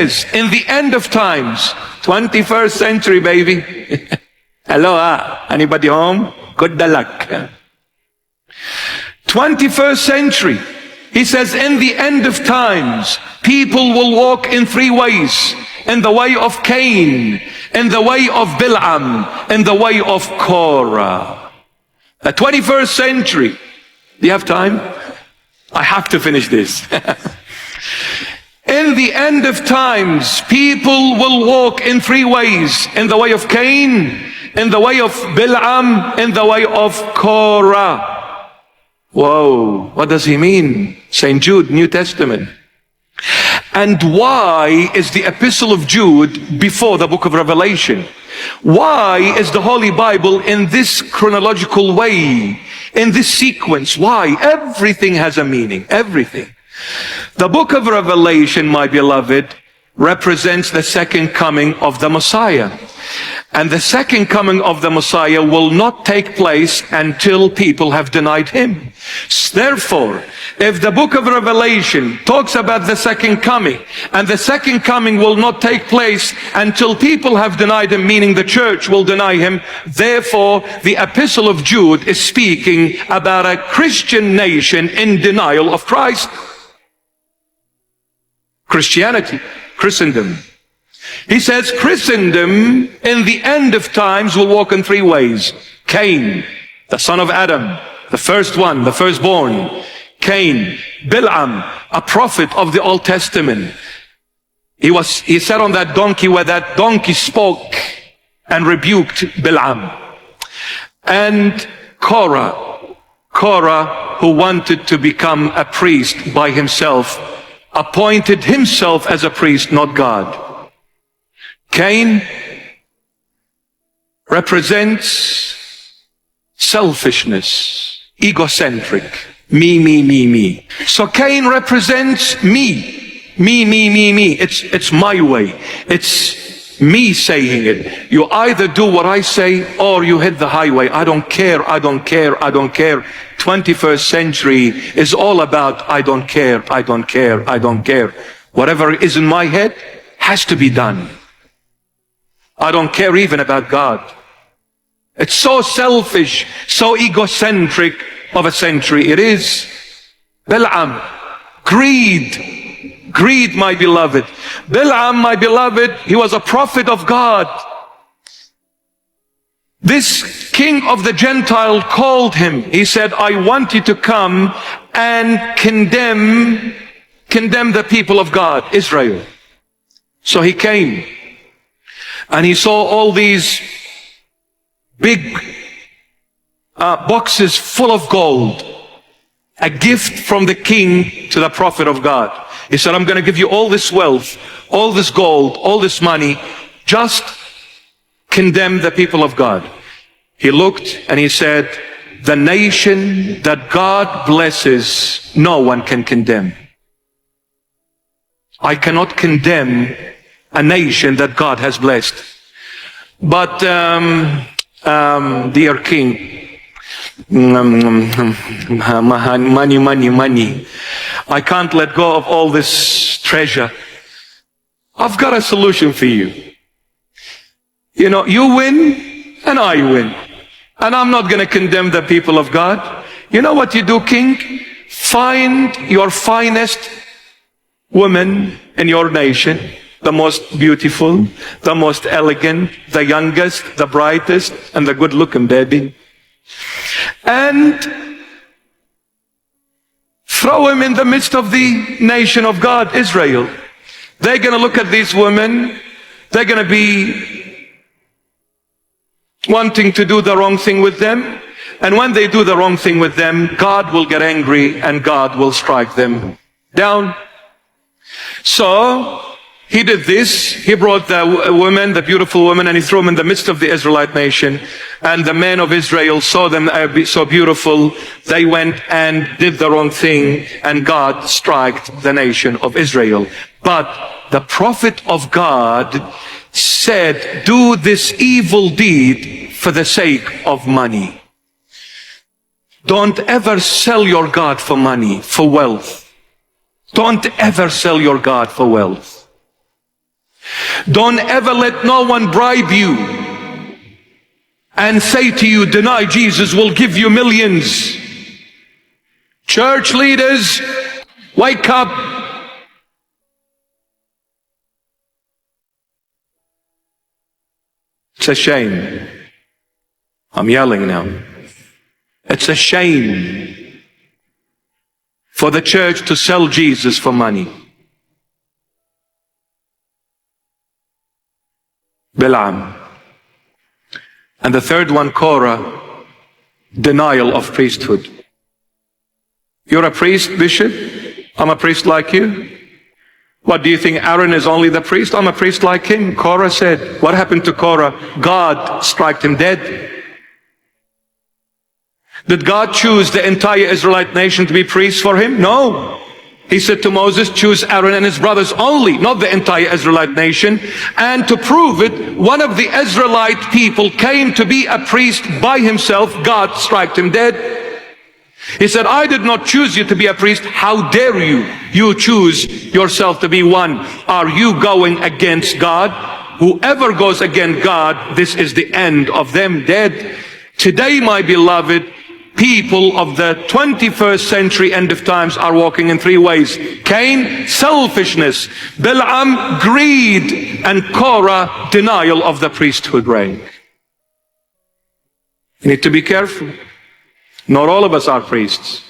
is in the end of times, 21st century, baby. Hello, anybody home? Good luck. 21st century. He says, in the end of times, people will walk in three ways. In the way of Cain, in the way of Balaam, in the way of Korah. The 21st century. Do you have time? I have to finish this. In the end of times, people will walk in three ways. In the way of Cain, in the way of Balaam, in the way of Korah. Whoa, what does he mean? St. Jude, New Testament. And why is the Epistle of Jude before the book of Revelation? Why is the Holy Bible in this chronological way, in this sequence? Why? Everything has a meaning, everything. The book of Revelation, my beloved, represents the second coming of the Messiah. And the second coming of the Messiah will not take place until people have denied him. Therefore, if the book of Revelation talks about the second coming, and the second coming will not take place until people have denied him, meaning the church will deny him, therefore the Epistle of Jude is speaking about a Christian nation in denial of Christ. Christianity, Christendom. He says Christendom in the end of times will walk in three ways. Cain, the son of Adam, the first one, the firstborn. Cain. Balaam, a prophet of the Old Testament. He sat on that donkey where that donkey spoke and rebuked Balaam. And Korah, who wanted to become a priest by himself, appointed himself as a priest, not God. Cain represents selfishness, egocentric, me. So Cain represents me. It's my way. It's me saying it. You either do what I say or you hit the highway. I don't care. 21st century is all about I don't care. Whatever is in my head has to be done. I don't care even about God. It's so selfish, so egocentric of a century. It is. Balaam, greed, my beloved. Balaam, my beloved, he was a prophet of God. This king of the Gentile called him. He said, I want you to come and condemn the people of God, Israel. So he came. And he saw all these big boxes full of gold. A gift from the king to the prophet of God. He said, I'm going to give you all this wealth, all this gold, all this money. Just condemn the people of God. He looked and he said, the nation that God blesses, no one can condemn. I cannot condemn a nation that God has blessed. But, dear king, money. I can't let go of all this treasure. I've got a solution for you. You know, you win and I win. And I'm not going to condemn the people of God. You know what you do, king? Find your finest woman in your nation. The most beautiful, the most elegant, the youngest, the brightest, and the good-looking baby. And throw him in the midst of the nation of God, Israel. They're going to look at these women. They're going to be wanting to do the wrong thing with them. And when they do the wrong thing with them, God will get angry and God will strike them down. So he did this. He brought the woman, the beautiful woman, and he threw them in the midst of the Israelite nation. And the men of Israel saw them so beautiful. They went and did the wrong thing, and God struck the nation of Israel. But the prophet of God said, do this evil deed for the sake of money. Don't ever sell your God for money, for wealth. Don't ever sell your God for wealth. Don't ever let no one bribe you and say to you, deny Jesus, we'll give you millions. Church leaders, wake up. It's a shame. I'm yelling now. It's a shame for the church to sell Jesus for money. Balaam. And the third one, Korah, denial of priesthood. You're a priest, Bishop? I'm a priest like you. What, do you think Aaron is only the priest? I'm a priest like him. Korah said. What happened to Korah? God struck him dead. Did God choose the entire Israelite nation to be priests for him? No. He said to Moses, choose Aaron and his brothers only, not the entire Israelite nation. And to prove it, one of the Israelite people came to be a priest by himself. God struck him dead. He said, I did not choose you to be a priest. How dare you? You choose yourself to be one. Are you going against God? Whoever goes against God, this is the end of them, dead. Today, my beloved, people of the 21st century, end of times, are walking in three ways. Cain, selfishness. Balaam, greed. And Korah, denial of the priesthood rank. You need to be careful. Not all of us are priests.